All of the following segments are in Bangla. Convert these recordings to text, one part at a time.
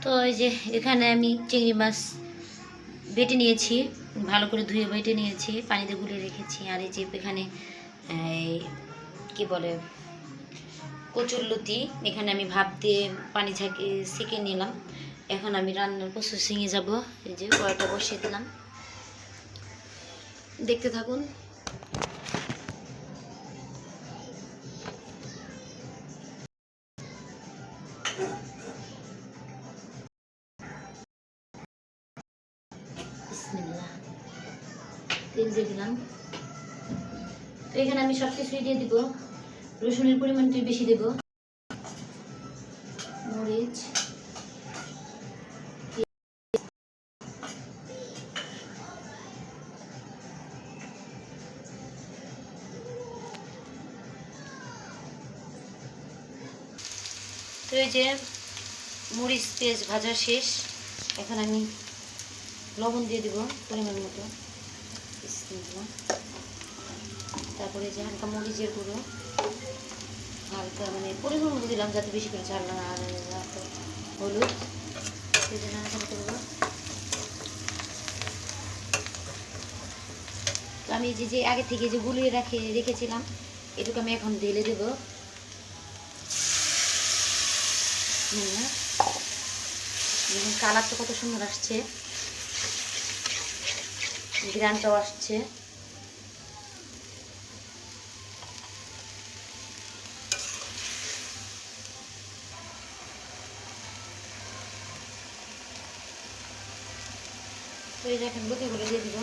তো এই যে এখানে আমি চিংড়ি মাছ বেটে নিয়েছি, ভালো করে ধুয়ে বেটে নিয়েছি, পানিতে গুলিয়ে রেখেছি। আর এই যে এখানে কি বলে কচুরলতি, এখানে আমি ভাপ দিয়ে পানি সেঁকে নিলাম। এখন আমি রান্নার প্রসেসিংয়ে যাব। এই যে কড়াইটা বসিয়ে দিলাম, দেখতে থাকুন। তেল দিয়ে দিলাম। তো এখানে আমি সব কিছুই দিয়ে দিব। রসুনের পরিমাণটি বেশি দেব, মরিচ, তো এই যে মরিচ পেঁয়াজ ভাজা শেষ। এখন আমি লবণ দিয়ে দিব পরিমাণ মতো, তারপরে যে হালকা মরিচের গুঁড়ো, হালকা মানে পরিমাণ মতো দিলাম যাতে বেশি করে ঝাল না। আর হলুদ এই যে নাড়াচাড়া করবো। তো আমি যে আগে থেকে যে গুলিয়ে রেখেছিলাম এটুকু আমি এখন ঢেলে দেব। দেখুন কালারটা কত সুন্দর আসছে, গ্রানটাও আসছে। তো এই দেখেন গুঁড়ো করে দিয়ে দিব।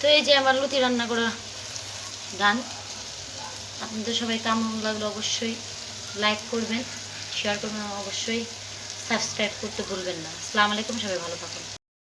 তো এই যে আমার লুচি রান্না করা ডান। আপনাদের সবাই কেমন লাগলো অবশ্যই লাইক করবেন, শেয়ার করবেন, অবশ্যই সাবস্ক্রাইব করতে ভুলবেন না। আসসালামু আলাইকুম, সবাই ভালো থাকুন।